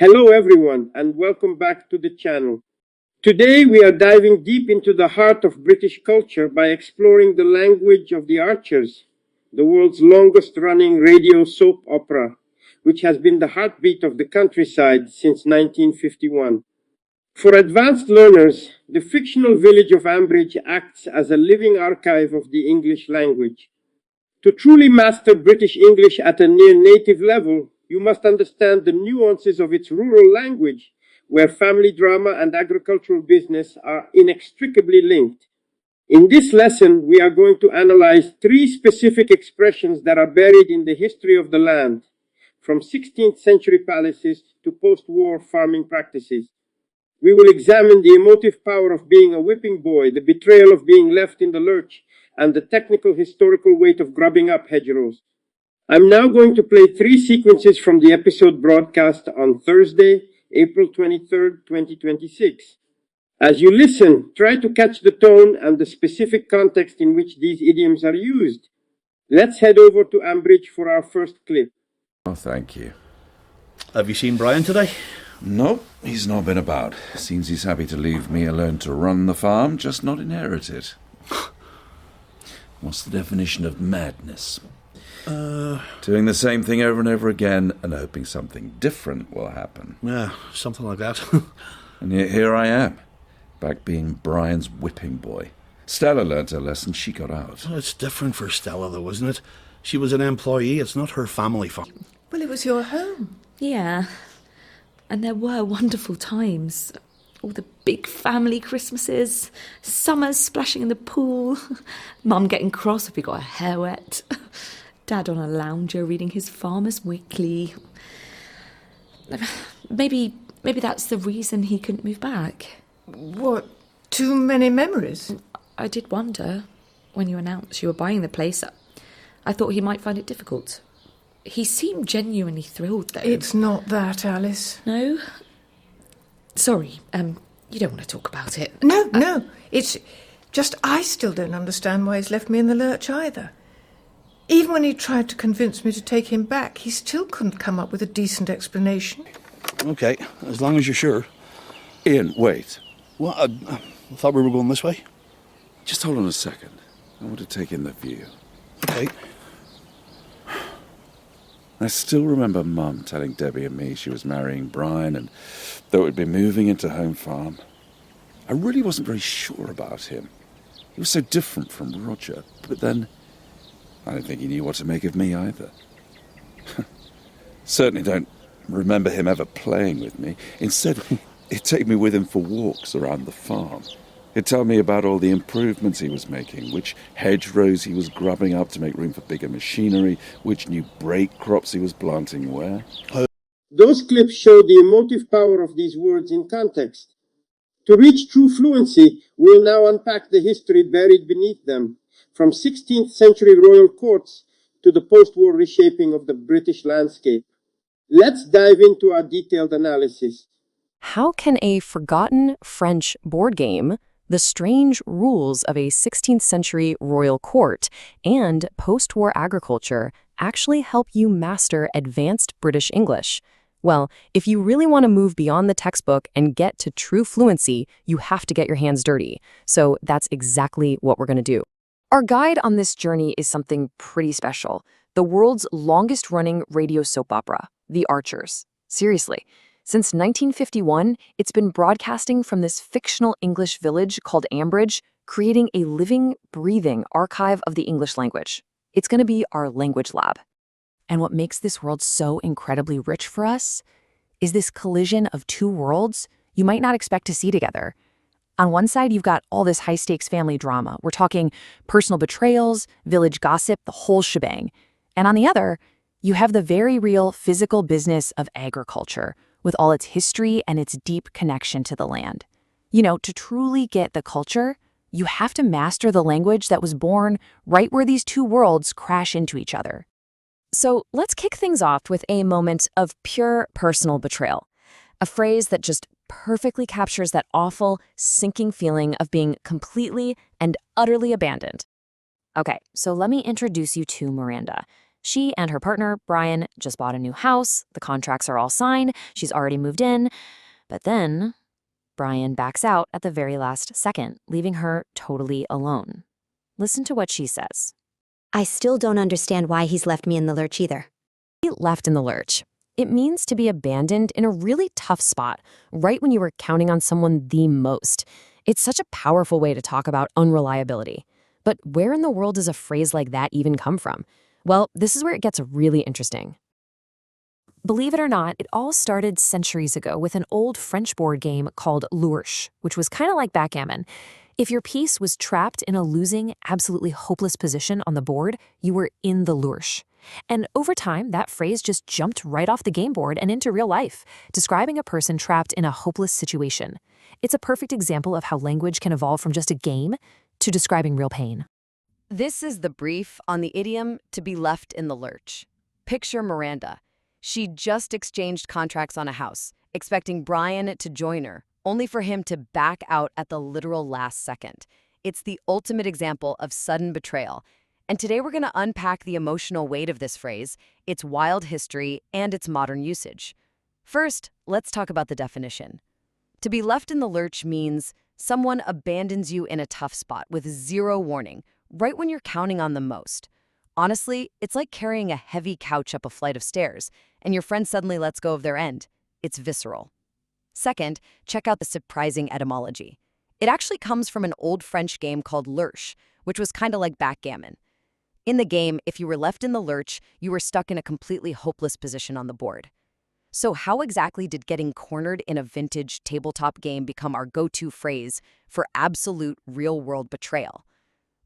Hello everyone and welcome back to the channel. Today we are diving deep into the heart of British culture by exploring the language of the Archers, the world's longest running radio soap opera, which has been the heartbeat of the countryside since 1951. For advanced learners, the fictional village of Ambridge acts as a living archive of the English language. To truly master British English at a near native level, you must understand the nuances of its rural language, where family drama and agricultural business are inextricably linked. In this lesson, we are going to analyze three specific expressions that are buried in the history of the land, from 16th century palaces to post-war farming practices. We will examine the emotive power of being a whipping boy, the betrayal of being left in the lurch, and the technical historical weight of grubbing up hedgerows. I'm now going to play three sequences from the episode broadcast on Thursday, April 23rd, 2026. As you listen, try to catch the tone and the specific context in which these idioms are used. Let's head over to Ambridge for our first clip. Oh, thank you. Have you seen Brian today? Nope, he's not been about. Seems he's happy to leave me alone to run the farm, just not inherit it. What's the definition of madness? Doing the same thing over and over again and hoping something different will happen. Yeah, something like that. And yet here I am, back being Brian's whipping boy. Stella learnt her lesson, she got out. Well, it's different for Stella, though, isn't it? She was an employee, it's not her family farm. Well, it was your home. Yeah, and there were wonderful times. All the big family Christmases, summers splashing in the pool, Mum getting cross if we got her hair wet, Dad on a lounger reading his Farmer's Weekly. Maybe that's the reason he couldn't move back. What, too many memories? I did wonder, when you announced you were buying the place, I thought he might find it difficult. He seemed genuinely thrilled, though. It's not that, Alice. No? Sorry, you don't want to talk about it. No. It's just I still don't understand why he's left me in the lurch either. Even when he tried to convince me to take him back, he still couldn't come up with a decent explanation. Okay, as long as you're sure. Ian, wait. Well, I thought we were going this way. Just hold on a second. I want to take in the view. Okay. I still remember Mum telling Debbie and me she was marrying Brian and that we'd be moving into home farm. I really wasn't very sure about him. He was so different from Roger, but then I don't think he knew what to make of me either. Certainly don't remember him ever playing with me. Instead, he'd take me with him for walks around the farm. He'd tell me about all the improvements he was making, which hedgerows he was grubbing up to make room for bigger machinery, which new break crops he was planting where. Those clips show the emotive power of these words in context. To reach true fluency, we'll now unpack the history buried beneath them, from 16th century royal courts to the post-war reshaping of the British landscape. Let's dive into our detailed analysis. How can a forgotten French board game, the strange rules of a 16th century royal court, and post-war agriculture actually help you master advanced British English? Well, if you really want to move beyond the textbook and get to true fluency, you have to get your hands dirty. So that's exactly what we're going to do. Our guide on this journey is something pretty special. The world's longest-running radio soap opera, The Archers. Seriously. Since 1951, it's been broadcasting from this fictional English village called Ambridge, creating a living, breathing archive of the English language. It's going to be our language lab. And what makes this world so incredibly rich for us is this collision of two worlds you might not expect to see together. On one side, you've got all this high-stakes family drama. We're talking personal betrayals, village gossip, the whole shebang. And on the other, you have the very real physical business of agriculture, with all its history and its deep connection to the land. You know, to truly get the culture, you have to master the language that was born right where these two worlds crash into each other. So let's kick things off with a moment of pure personal betrayal, a phrase that just perfectly captures that awful, sinking feeling of being completely and utterly abandoned. Okay, so let me introduce you to Miranda. She and her partner, Brian, just bought a new house. The contracts are all signed. She's already moved in. But then Brian backs out at the very last second, leaving her totally alone. Listen to what she says. I still don't understand why he's left me in the lurch either. Left in the lurch. It means to be abandoned in a really tough spot, right when you were counting on someone the most. It's such a powerful way to talk about unreliability. But where in the world does a phrase like that even come from? Well, this is where it gets really interesting. Believe it or not, it all started centuries ago with an old French board game called lurch, which was kind of like backgammon. If your piece was trapped in a losing, absolutely hopeless position on the board, you were in the lurch. And over time, that phrase just jumped right off the game board and into real life, describing a person trapped in a hopeless situation. It's a perfect example of how language can evolve from just a game to describing real pain. This is the brief on the idiom to be left in the lurch. Picture Miranda. She just exchanged contracts on a house, expecting Brian to join her, only for him to back out at the literal last second. It's the ultimate example of sudden betrayal. And today we're going to unpack the emotional weight of this phrase, its wild history, and its modern usage. First, let's talk about the definition. To be left in the lurch means someone abandons you in a tough spot with zero warning, right when you're counting on them most. Honestly, it's like carrying a heavy couch up a flight of stairs, and your friend suddenly lets go of their end. It's visceral. Second, check out the surprising etymology. It actually comes from an old French game called lurch, which was kind of like backgammon. In the game, if you were left in the lurch, you were stuck in a completely hopeless position on the board. So how exactly did getting cornered in a vintage tabletop game become our go-to phrase for absolute real-world betrayal?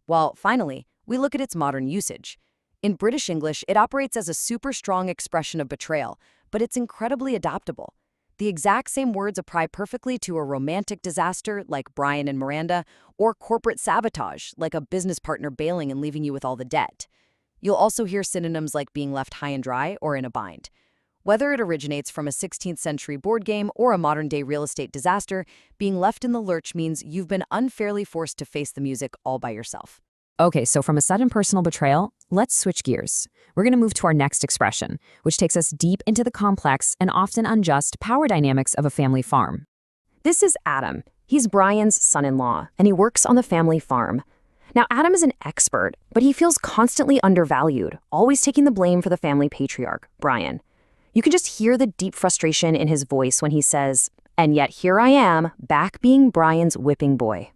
Well, finally, we look at its modern usage. In British English, it operates as a super strong expression of betrayal, but it's incredibly adaptable. The exact same words apply perfectly to a romantic disaster like Brian and Miranda, or corporate sabotage like a business partner bailing and leaving you with all the debt. You'll also hear synonyms like being left high and dry or in a bind. Whether it originates from a 16th century board game or a modern-day real estate disaster, being left in the lurch means you've been unfairly forced to face the music all by yourself. Okay, so from a sudden personal betrayal, let's switch gears. We're going to move to our next expression, which takes us deep into the complex and often unjust power dynamics of a family farm. This is Adam. He's Brian's son-in-law, and he works on the family farm. Now, Adam is an expert, but he feels constantly undervalued, always taking the blame for the family patriarch, Brian. You can just hear the deep frustration in his voice when he says, "And yet here I am, back being Brian's whipping boy."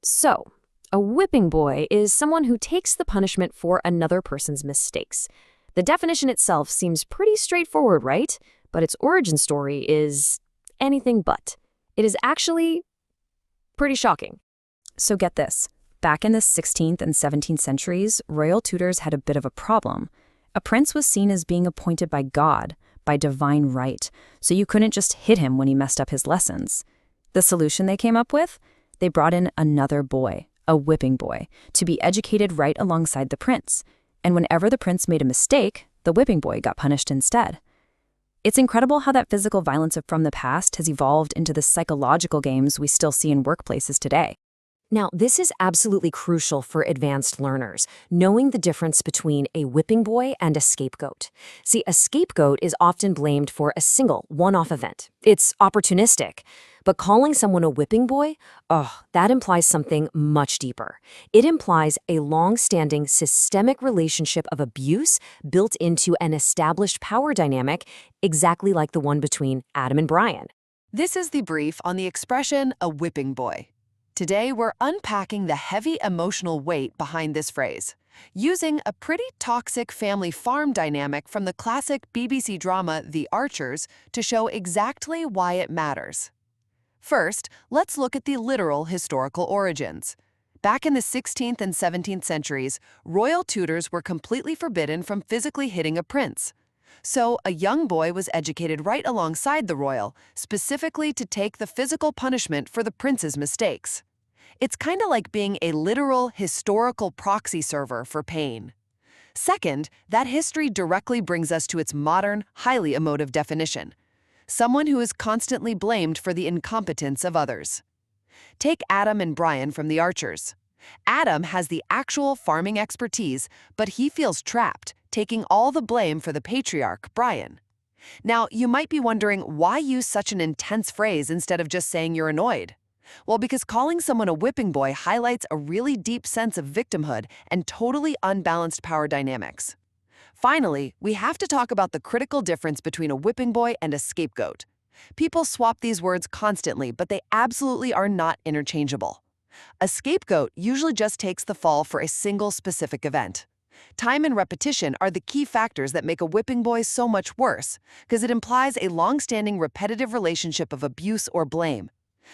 So, a whipping boy is someone who takes the punishment for another person's mistakes. The definition itself seems pretty straightforward, right? But its origin story is anything but. It is actually pretty shocking. So get this. Back in the 16th and 17th centuries, royal tutors had a bit of a problem. A prince was seen as being appointed by God, by divine right, so you couldn't just hit him when he messed up his lessons. The solution they came up with? They brought in another boy, a whipping boy, to be educated right alongside the prince. And whenever the prince made a mistake, the whipping boy got punished instead. It's incredible how that physical violence from the past has evolved into the psychological games we still see in workplaces today. Now, this is absolutely crucial for advanced learners, knowing the difference between a whipping boy and a scapegoat. See, a scapegoat is often blamed for a single, one-off event. It's opportunistic. But calling someone a whipping boy, that implies something much deeper. It implies a long-standing systemic relationship of abuse built into an established power dynamic, exactly like the one between Adam and Brian. This is the brief on the expression a whipping boy. Today, we're unpacking the heavy emotional weight behind this phrase, using a pretty toxic family farm dynamic from the classic BBC drama The Archers to show exactly why it matters. First, let's look at the literal historical origins. Back in the 16th and 17th centuries, royal tutors were completely forbidden from physically hitting a prince. So, a young boy was educated right alongside the royal, specifically to take the physical punishment for the prince's mistakes. It's kind of like being a literal historical proxy server for pain. Second, that history directly brings us to its modern, highly emotive definition: someone who is constantly blamed for the incompetence of others. Take Adam and Brian from The Archers. Adam has the actual farming expertise, but he feels trapped, taking all the blame for the patriarch, Brian. Now, you might be wondering why use such an intense phrase instead of just saying you're annoyed? Well, because calling someone a whipping boy highlights a really deep sense of victimhood and totally unbalanced power dynamics. Finally, we have to talk about the critical difference between a whipping boy and a scapegoat. People swap these words constantly, but they absolutely are not interchangeable. A scapegoat usually just takes the fall for a single specific event. Time and repetition are the key factors that make a whipping boy so much worse, because it implies a long-standing repetitive relationship of abuse or blame.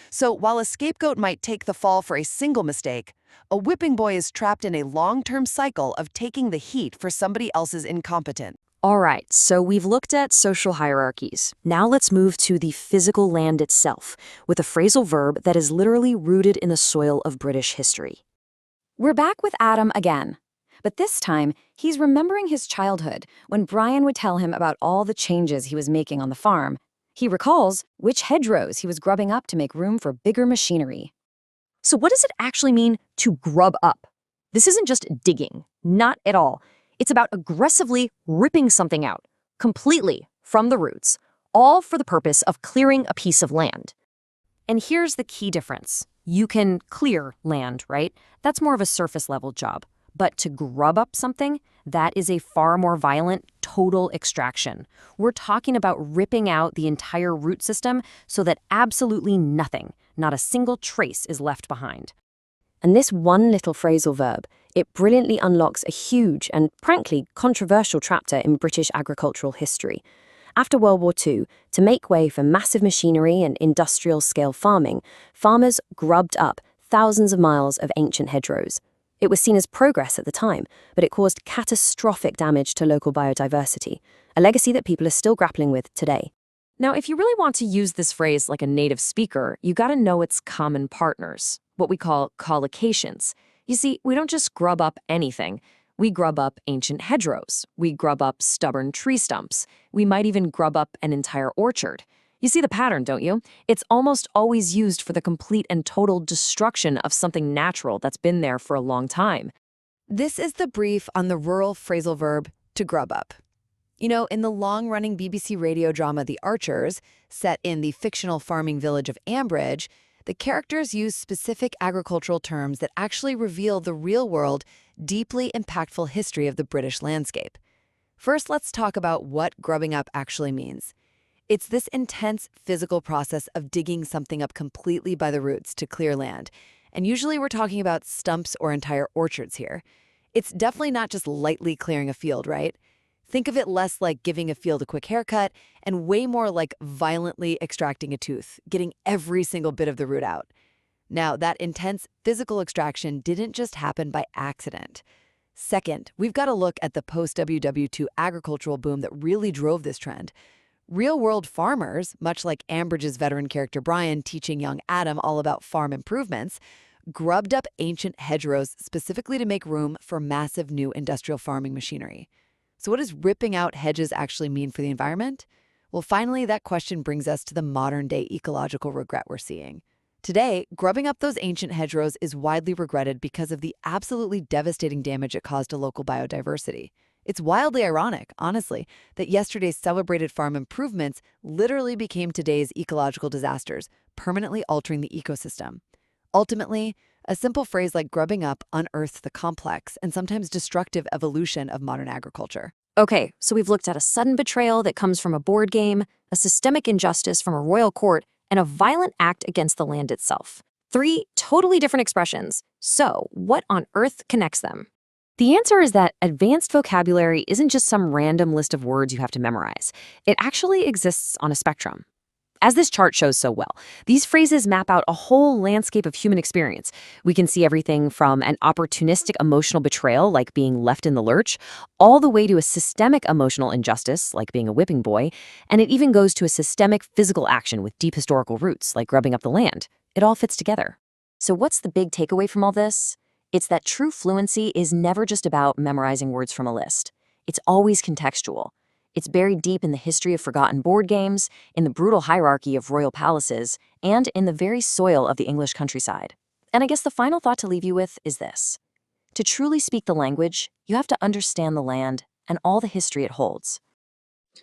So while a scapegoat might take the fall for a single mistake, a whipping boy is trapped in a long-term cycle of taking the heat for somebody else's incompetence. All right, so we've looked at social hierarchies. Now let's move to the physical land itself, with a phrasal verb that is literally rooted in the soil of British history. We're back with Adam again. But this time, he's remembering his childhood when Brian would tell him about all the changes he was making on the farm. He recalls which hedgerows he was grubbing up to make room for bigger machinery. So what does it actually mean to grub up? This isn't just digging, not at all. It's about aggressively ripping something out, completely from the roots, all for the purpose of clearing a piece of land. And here's the key difference. You can clear land, right? That's more of a surface level job. But to grub up something, that is a far more violent, total extraction. We're talking about ripping out the entire root system so that absolutely nothing, not a single trace, is left behind. And this one little phrasal verb, it brilliantly unlocks a huge and, frankly, controversial chapter in British agricultural history. After World War II, to make way for massive machinery and industrial-scale farming, farmers grubbed up thousands of miles of ancient hedgerows. It was seen as progress at the time, but it caused catastrophic damage to local biodiversity, a legacy that people are still grappling with today. Now, if you really want to use this phrase like a native speaker, you gotta know its common partners, what we call collocations. You see, we don't just grub up anything. We grub up ancient hedgerows. We grub up stubborn tree stumps. We might even grub up an entire orchard. You see the pattern, don't you? It's almost always used for the complete and total destruction of something natural that's been there for a long time. This is the brief on the rural phrasal verb to grub up. You know, in the long-running BBC radio drama The Archers, set in the fictional farming village of Ambridge, the characters use specific agricultural terms that actually reveal the real-world, deeply impactful history of the British landscape. First, let's talk about what grubbing up actually means. It's this intense physical process of digging something up completely by the roots to clear land. And usually we're talking about stumps or entire orchards here. It's definitely not just lightly clearing a field, right? Think of it less like giving a field a quick haircut and way more like violently extracting a tooth, getting every single bit of the root out. Now, that intense physical extraction didn't just happen by accident. Second, we've got to look at the post-WW2 agricultural boom that really drove this trend. Real-world farmers, much like Ambridge's veteran character Brian teaching young Adam all about farm improvements, grubbed up ancient hedgerows specifically to make room for massive new industrial farming machinery. So what does ripping out hedges actually mean for the environment? Well, finally, that question brings us to the modern-day ecological regret we're seeing. Today, grubbing up those ancient hedgerows is widely regretted because of the absolutely devastating damage it caused to local biodiversity. It's wildly ironic, honestly, that yesterday's celebrated farm improvements literally became today's ecological disasters, permanently altering the ecosystem. Ultimately, a simple phrase like grubbing up unearths the complex and sometimes destructive evolution of modern agriculture. Okay, so we've looked at a sudden betrayal that comes from a board game, a systemic injustice from a royal court, and a violent act against the land itself. 3 totally different expressions. So, what on earth connects them? The answer is that advanced vocabulary isn't just some random list of words you have to memorize. It actually exists on a spectrum. As this chart shows so well, these phrases map out a whole landscape of human experience. We can see everything from an opportunistic emotional betrayal, like being left in the lurch, all the way to a systemic emotional injustice, like being a whipping boy, and it even goes to a systemic physical action with deep historical roots, like grubbing up the land. It all fits together. So what's the big takeaway from all this? It's that true fluency is never just about memorizing words from a list. It's always contextual. It's buried deep in the history of forgotten board games, in the brutal hierarchy of royal palaces, and in the very soil of the English countryside. And I guess the final thought to leave you with is this. To truly speak the language, you have to understand the land and all the history it holds.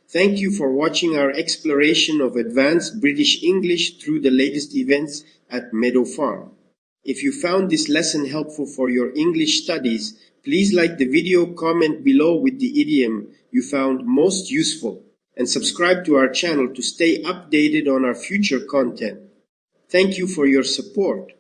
Thank you for watching our exploration of advanced British English through the latest events at Meadow Farm. If you found this lesson helpful for your English studies, please like the video, comment below with the idiom you found most useful, and subscribe to our channel to stay updated on our future content. Thank you for your support.